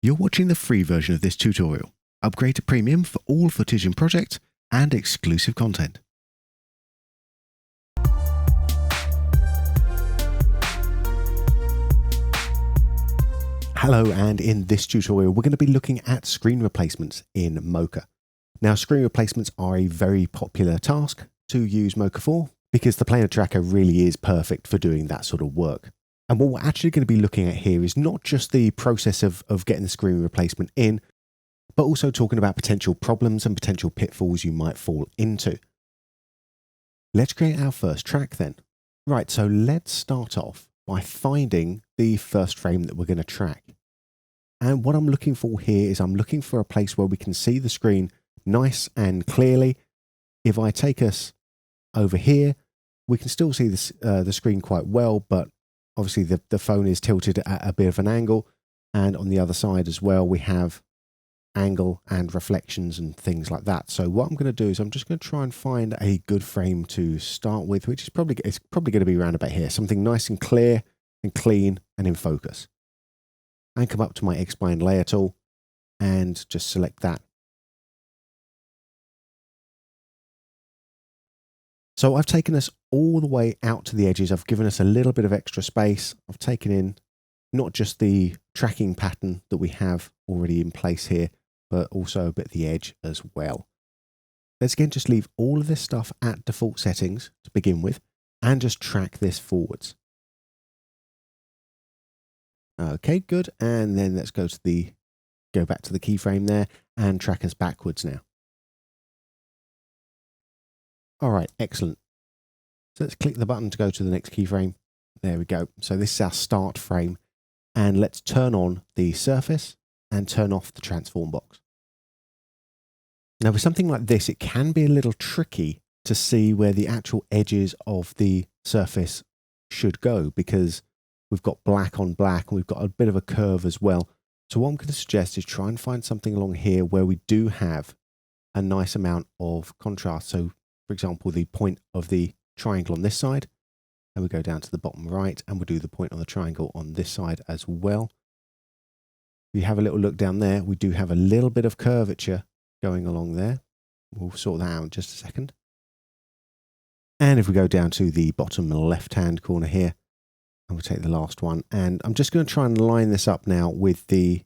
You're watching the free version of this tutorial. Upgrade to premium for all footage and projects and exclusive content. Hello, and in this tutorial we're going to be looking at screen replacements in Mocha. Now, screen replacements are a very popular task to use Mocha for because the planar tracker really is perfect for doing that sort of work. And what we're actually going to be looking at here is not just the process of getting the screen replacement in, but also talking about potential problems and potential pitfalls you might fall into. Let's create our first track then. Right, so let's start off by finding the first frame that we're going to track. And what I'm looking for here is I'm looking for a place where we can see the screen nice and clearly. If I take us over here, we can still see this, the screen quite well, but obviously the phone is tilted at a bit of an angle, and on the other side as well we have angle and reflections and things like that. So what I'm going to do is I'm just going to try and find a good frame to start with, which is probably going to be around about here, something nice and clear and clean and in focus. And come up to my X-Spline layer tool and just select that. So I've taken us all the way out to the edges. I've given us a little bit of extra space. I've taken in not just the tracking pattern that we have already in place here, but also a bit of the edge as well. Let's again just leave all of this stuff at default settings to begin with and just track this forwards. Okay, good. And then let's go back to the keyframe there and track us backwards now. All right, excellent. So let's click the button to go to the next keyframe. There we go. So this is our start frame. And let's turn on the surface and turn off the transform box. Now, with something like this, it can be a little tricky to see where the actual edges of the surface should go because we've got black on black and we've got a bit of a curve as well. So what I'm going to suggest is try and find something along here where we do have a nice amount of contrast. So for example, the point of the triangle on this side, and we go down to the bottom right and we'll do the point on the triangle on this side as well. If you have a little look down there, we do have a little bit of curvature going along there. We'll sort that out in just a second. And if we go down to the bottom left-hand corner here, and we'll take the last one, and I'm just going to try and line this up now with the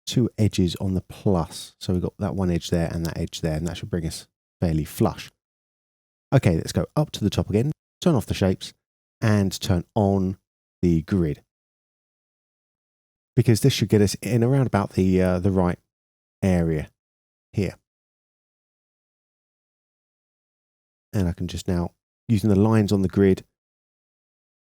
two edges on the plus. So we've got that one edge there and that edge there, and that should bring us fairly flush. Okay, let's go up to the top again, turn off the shapes, and turn on the grid. Because this should get us in around about the right area here. And I can just now, using the lines on the grid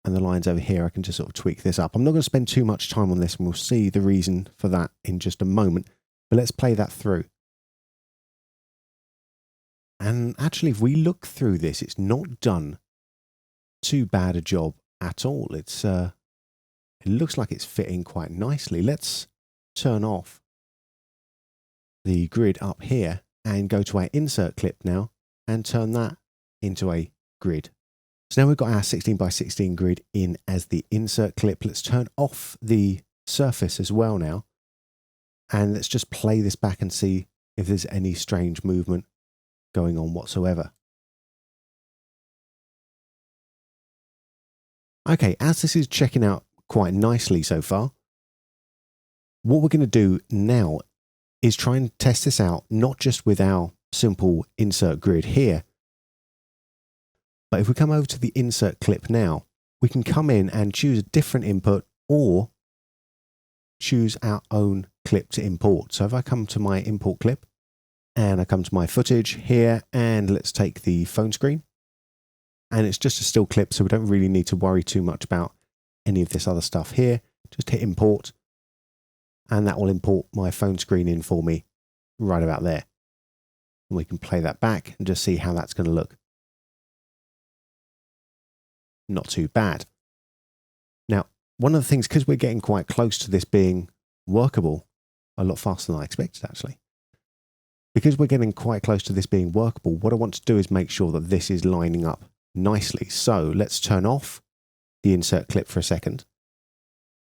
and the lines over here, I can just sort of tweak this up. I'm not going to spend too much time on this, and we'll see the reason for that in just a moment. But let's play that through. And actually, if we look through this, it's not done too bad a job at all. It looks like it's fitting quite nicely. Let's turn off the grid up here and go to our insert clip now and turn that into a grid. So now we've got our 16 by 16 grid in as the insert clip. Let's turn off the surface as well now. And let's just play this back and see if there's any strange movement going on whatsoever. Okay, as this is checking out quite nicely so far, what we're going to do now is try and test this out, not just with our simple insert grid here, but if we come over to the insert clip now, we can come in and choose a different input or choose our own clip to import. So if I come to my import clip, and I come to my footage here, and let's take the phone screen. And it's just a still clip, so we don't really need to worry too much about any of this other stuff here. Just hit import, and that will import my phone screen in for me right about there. And we can play that back and just see how that's going to look. Not too bad. Now, one of the things, because we're getting quite close to this being workable, a lot faster than I expected actually. Because we're getting quite close to this being workable, what I want to do is make sure that this is lining up nicely. So let's turn off the insert clip for a second,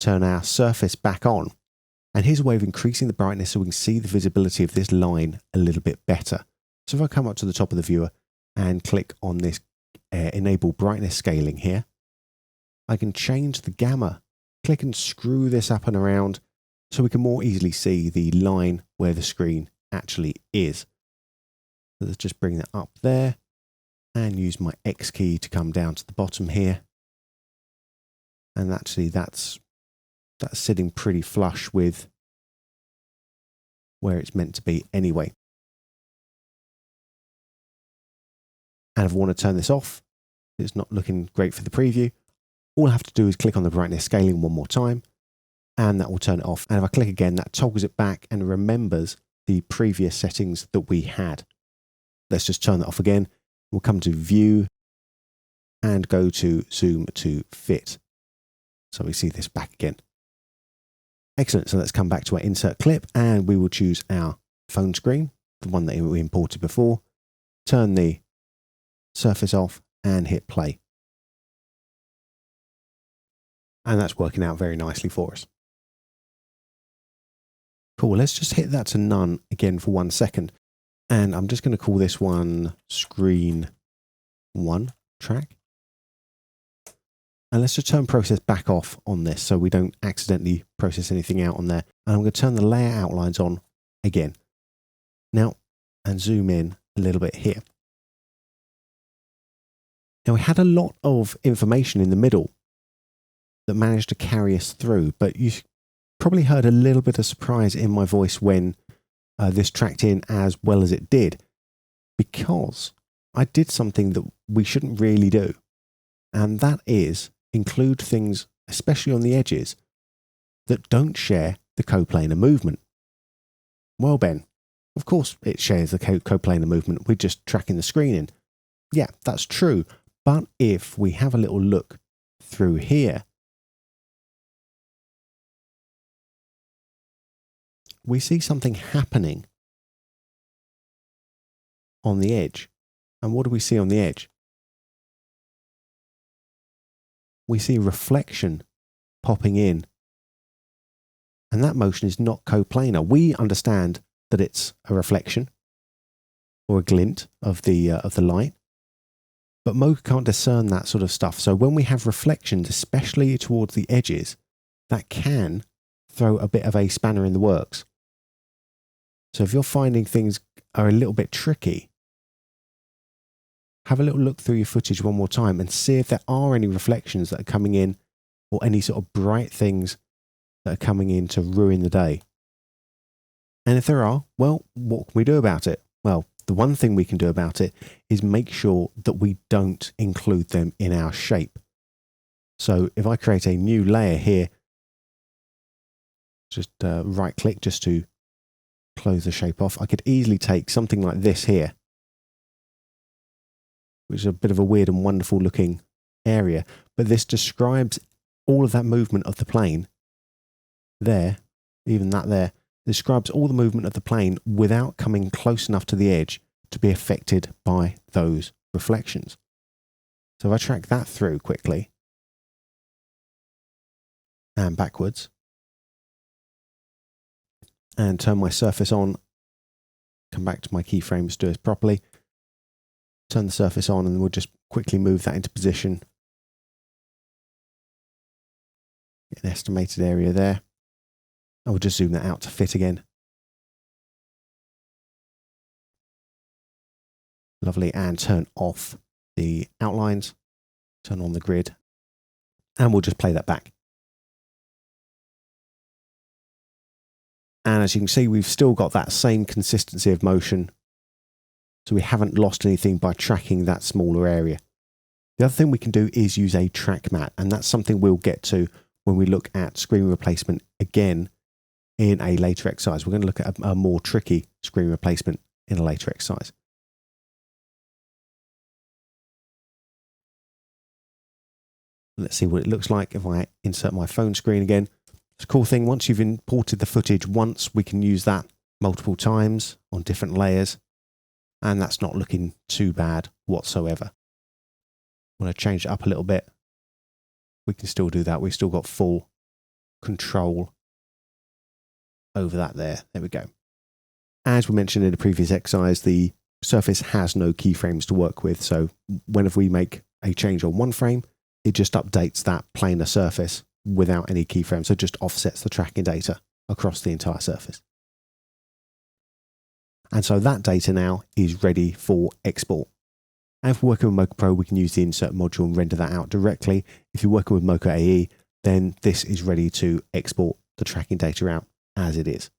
turn our surface back on, And here's a way of increasing the brightness so we can see the visibility of this line a little bit better. So if I come up to the top of the viewer and click on this enable brightness scaling here, I can change the gamma, click and screw this up and around so we can more easily see the line where the screen actually is. So let's just bring that up there and use my X key to come down to the bottom here. And actually that's sitting pretty flush with where it's meant to be anyway. And if I want to turn this off, it's not looking great for the preview, all I have to do is click on the brightness scaling one more time, and that will turn it off. And if I click again, that toggles it back and remembers the previous settings that we had. Let's just turn that off again. We'll come to View and go to Zoom to Fit. So we see this back again. Excellent. So let's come back to our insert clip and we will choose our phone screen, the one that we imported before, turn the surface off and hit play. And that's working out very nicely for us. Cool. Let's just hit that to none again for 1 second. And I'm just going to call this one Screen 1 track. And let's just turn process back off on this so we don't accidentally process anything out on there. And I'm going to turn the layer outlines on again. Now, and zoom in a little bit here. Now we had a lot of information in the middle that managed to carry us through, but you probably heard a little bit of surprise in my voice when this tracked in as well as it did, because I did something that we shouldn't really do. And that is include things, especially on the edges, that don't share the coplanar movement. Well, Ben, of course it shares the coplanar movement. We're just tracking the screen in. Yeah, that's true. But if we have a little look through here, we see something happening on the edge. And what do we see on the edge? We see reflection popping in. And that motion is not coplanar. We understand that it's a reflection or a glint of the light. But Mocha can't discern that sort of stuff. So when we have reflections, especially towards the edges, that can throw a bit of a spanner in the works. So if you're finding things are a little bit tricky, have a little look through your footage one more time and see if there are any reflections that are coming in or any sort of bright things that are coming in to ruin the day. And if there are, well, what can we do about it? Well, the one thing we can do about it is make sure that we don't include them in our shape. So if I create a new layer here, just right click just to close the shape off, I could easily take something like this here, which is a bit of a weird and wonderful looking area, but this describes all of that movement of the plane there, even that there, describes all the movement of the plane without coming close enough to the edge to be affected by those reflections. So if I track that through quickly and backwards and turn my surface on, come back to my keyframes, do it properly, turn the surface on, and we'll just quickly move that into position. Get an estimated area there. I will just zoom that out to fit again. Lovely. And turn off the outlines, turn on the grid, and we'll just play that back. And as you can see, we've still got that same consistency of motion. So we haven't lost anything by tracking that smaller area. The other thing we can do is use a track mat, and that's something we'll get to when we look at screen replacement again in a later exercise. We're going to look at a more tricky screen replacement in a later exercise. Let's see what it looks like if I insert my phone screen again. It's a cool thing, once you've imported the footage once, we can use that multiple times on different layers, and that's not looking too bad whatsoever. I want to change it up a little bit. We can still do that. We've still got full control over that there. There we go. As we mentioned in the previous exercise, the surface has no keyframes to work with. So whenever we make a change on one frame, it just updates that planar surface without any keyframes. So it just offsets the tracking data across the entire surface. And so that data now is ready for export. And if we're working with Mocha Pro, we can use the insert module and render that out directly. If you're working with Mocha AE, then this is ready to export the tracking data out as it is.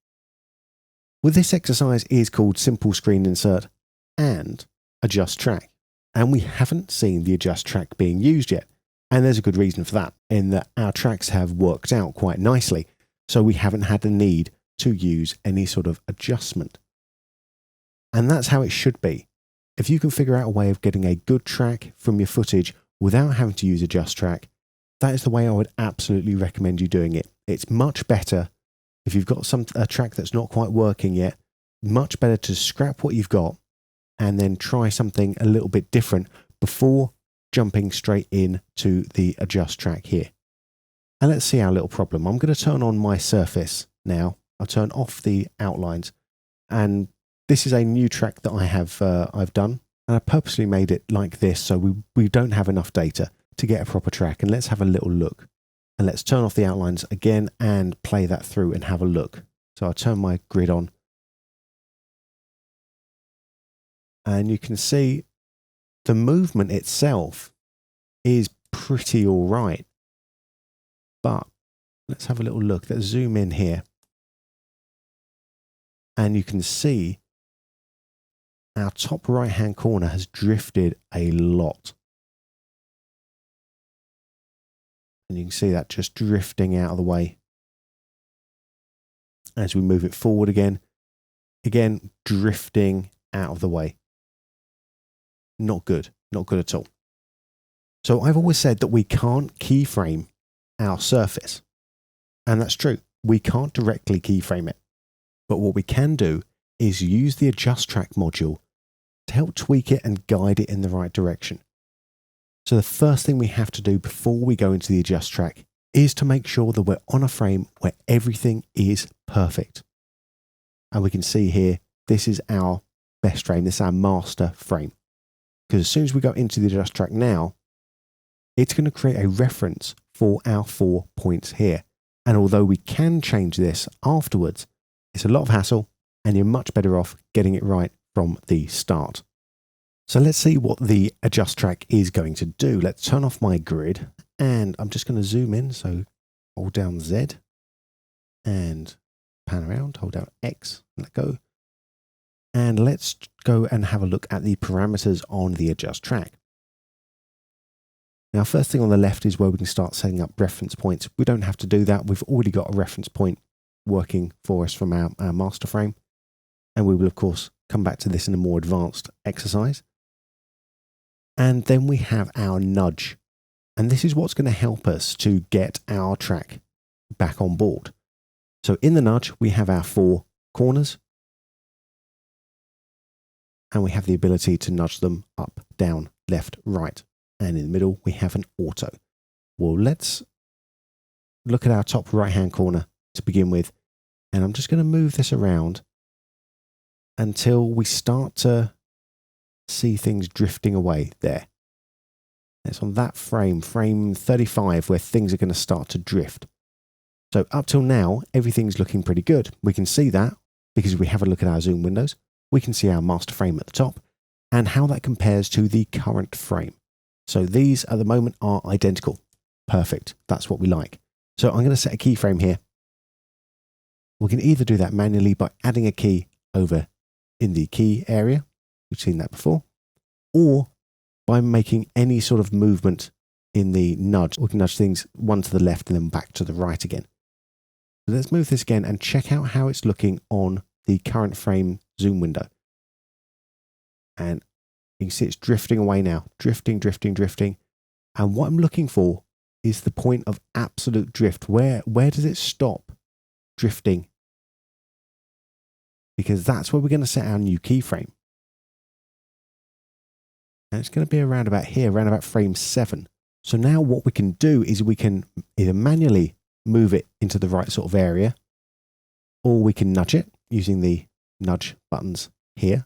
Well, this exercise is called Simple Screen Insert and Adjust Track. And we haven't seen the Adjust Track being used yet. And there's a good reason for that, in that our tracks have worked out quite nicely. So we haven't had the need to use any sort of adjustment. And that's how it should be. If you can figure out a way of getting a good track from your footage without having to use Adjust Track, that is the way I would absolutely recommend you doing it. It's much better if you've got a track that's not quite working yet, much better to scrap what you've got and then try something a little bit different before jumping straight in to the Adjust Track here. And let's see our little problem. I'm going to turn on my surface now. I'll turn off the outlines, and this is a new track that I've done, and I purposely made it like this so we don't have enough data to get a proper track. And let's have a little look. And let's turn off the outlines again and play that through and have a look. So I'll turn my grid on. And you can see the movement itself is pretty all right. But let's have a little look. Let's zoom in here. And you can see our top right-hand corner has drifted a lot. And you can see that just drifting out of the way. As we move it forward again, drifting out of the way. Not good, not good at all. So I've always said that we can't keyframe our surface. And that's true. We can't directly keyframe it. But what we can do is use the Adjust Track module to help tweak it and guide it in the right direction. So the first thing we have to do before we go into the Adjust Track is to make sure that we're on a frame where everything is perfect. And we can see here, this is our best frame. This is our master frame. Because as soon as we go into the Adjust Track now, it's going to create a reference for our 4 points here. And although we can change this afterwards, it's a lot of hassle and you're much better off getting it right from the start. So let's see what the Adjust Track is going to do. Let's turn off my grid and I'm just going to zoom in. So hold down Z and pan around, hold down X, let go. And let's go and have a look at the parameters on the Adjust Track. Now, first thing on the left is where we can start setting up reference points. We don't have to do that. We've already got a reference point working for us from our master frame. And we will, of course, come back to this in a more advanced exercise. And then we have our nudge. And this is what's going to help us to get our track back on board. So in the nudge, we have our 4 corners. And we have the ability to nudge them up, down, left, right. And in the middle, we have an auto. Well, let's look at our top right-hand corner to begin with. And I'm just going to move this around until we start to see things drifting away there. It's on that frame 35, where things are going to start to drift. So up till now, everything's looking pretty good. We can see that because we have a look at our zoom windows. We can see our master frame at the top and how that compares to the current frame. So these at the moment are identical. Perfect. That's what we like. So I'm going to set a keyframe here. We can either do that manually by adding a key over in the key area. We've seen that before. Or by making any sort of movement in the nudge. We can nudge things one to the left and then back to the right again. So let's move this again and check out how it's looking on the current frame zoom window. And you can see it's drifting away now. Drifting, drifting, drifting. And what I'm looking for is the point of absolute drift. Where does it stop drifting? Because that's where we're going to set our new keyframe. And it's going to be around about here, around about frame 7. So now what we can do is we can either manually move it into the right sort of area, or we can nudge it using the nudge buttons here,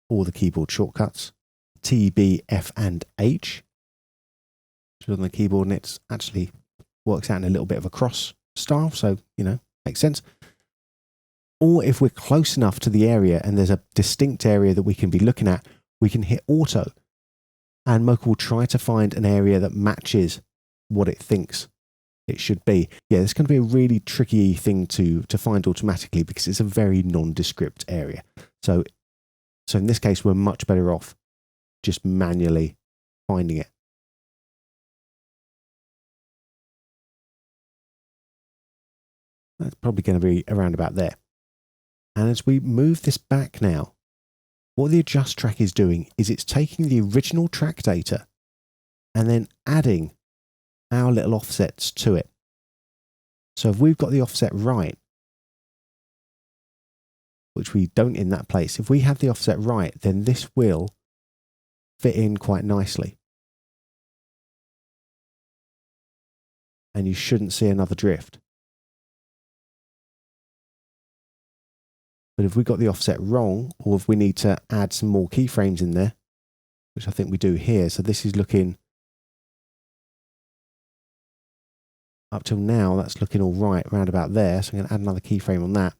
or the keyboard shortcuts, T, B, F, and H. So on the keyboard, and it actually works out in a little bit of a cross style, so, makes sense. Or if we're close enough to the area and there's a distinct area that we can be looking at, we can hit auto, and Mocha will try to find an area that matches what it thinks it should be. Yeah, it's going to be a really tricky thing to find automatically because it's a very nondescript area. So in this case, we're much better off just manually finding it. That's probably going to be around about there. And as we move this back now, what the AdjustTrack is doing is it's taking the original track data and then adding our little offsets to it. So if we've got the offset right, which we don't in that place, if we have the offset right, then this will fit in quite nicely. And you shouldn't see another drift. But if we got the offset wrong, or if we need to add some more keyframes in there, which I think we do here. So this is looking, up till now, that's looking all right around about there. So I'm going to add another keyframe on that.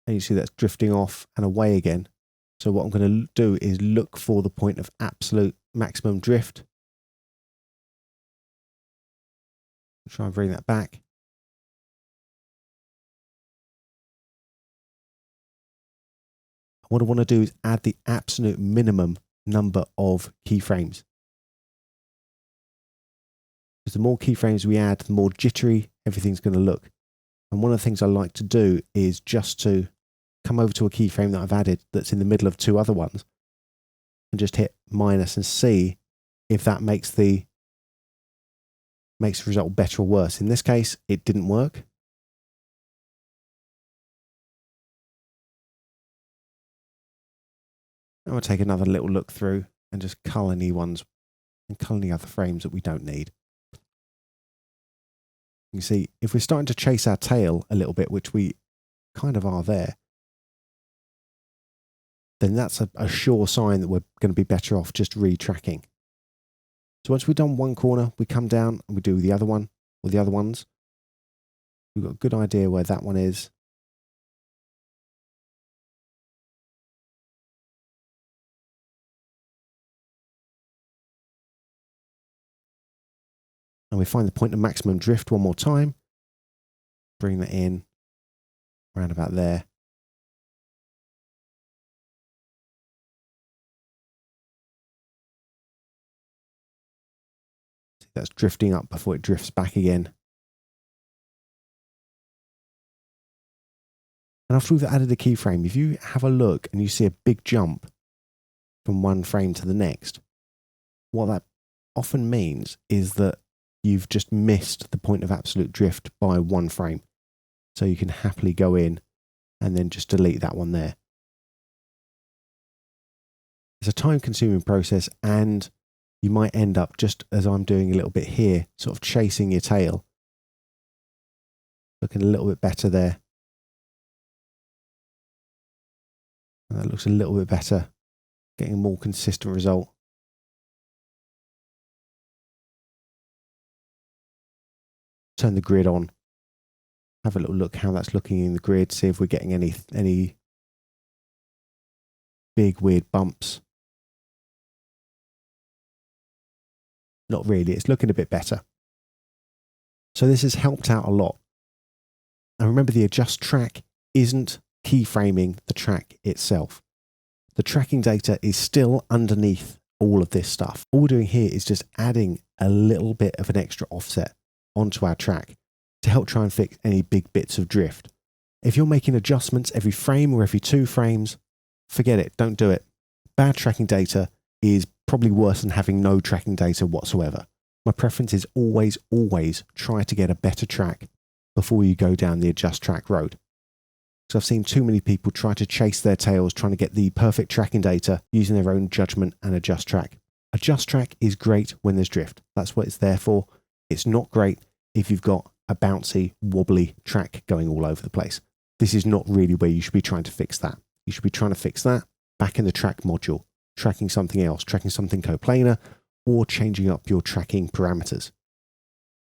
And you see that's drifting off and away again. So what I'm going to do is look for the point of absolute maximum drift. Try and bring that back. What I want to do is add the absolute minimum number of keyframes. Because the more keyframes we add, the more jittery everything's going to look. And one of the things I like to do is just to come over to a keyframe that I've added that's in the middle of two other ones and just hit minus and see if that makes the result better or worse. In this case, it didn't work. I'm going to take another little look through and just cull any ones and cull any other frames that we don't need. You can see if we're starting to chase our tail a little bit, which we kind of are there, then that's a sure sign that we're going to be better off just retracking. So once we've done one corner, we come down and we do the other one, or the other ones. We've got a good idea where that one is. And we find the point of maximum drift one more time. Bring that in, around about there. That's drifting up before it drifts back again. And after we've added a keyframe, if you have a look and you see a big jump from one frame to the next, what that often means is that you've just missed the point of absolute drift by one frame. So you can happily go in and then just delete that one there. It's a time-consuming process, and you might end up, just as I'm doing a little bit here, sort of chasing your tail. Looking a little bit better there. And that looks a little bit better, getting a more consistent result. Turn the grid on. Have a little look how that's looking in the grid, see if we're getting any big weird bumps. Not really, it's looking a bit better. So this has helped out a lot. And remember, the AdjustTrack isn't keyframing the track itself. The tracking data is still underneath all of this stuff. All we're doing here is just adding a little bit of an extra offset onto our track to help try and fix any big bits of drift. If you're making adjustments every frame or every 2 frames, forget it, don't do it. Bad tracking data is probably worse than having no tracking data whatsoever. My preference is always try to get a better track before you go down the AdjustTrack road. So I've seen too many people try to chase their tails trying to get the perfect tracking data using their own judgment and AdjustTrack. AdjustTrack is great when there's drift. That's what it's there for. It's not great if you've got a bouncy, wobbly track going all over the place. This is not really where you should be trying to fix that. You should be trying to fix that back in the track module, tracking something else, tracking something coplanar, or changing up your tracking parameters.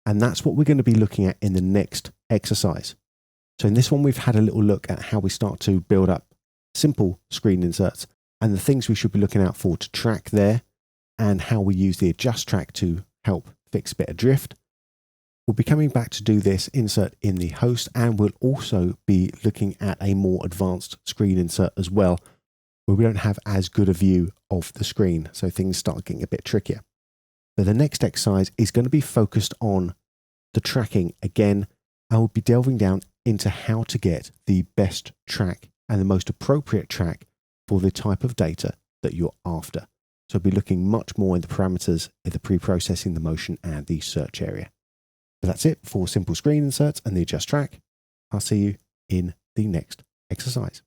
And that's what we're going to be looking at in the next exercise. So in this one, we've had a little look at how we start to build up simple screen inserts and the things we should be looking out for to track there, and how we use the AdjustTrack to help fix a bit of drift. We'll be coming back to do this insert in the host, and we'll also be looking at a more advanced screen insert as well, where we don't have as good a view of the screen, so things start getting a bit trickier. So the next exercise is going to be focused on the tracking again, and we'll be delving down into how to get the best track and the most appropriate track for the type of data that you're after. So we'll be looking much more in the parameters of the pre-processing, the motion, and the search area. So that's it for simple screen inserts and the AdjustTrack. I'll see you in the next exercise.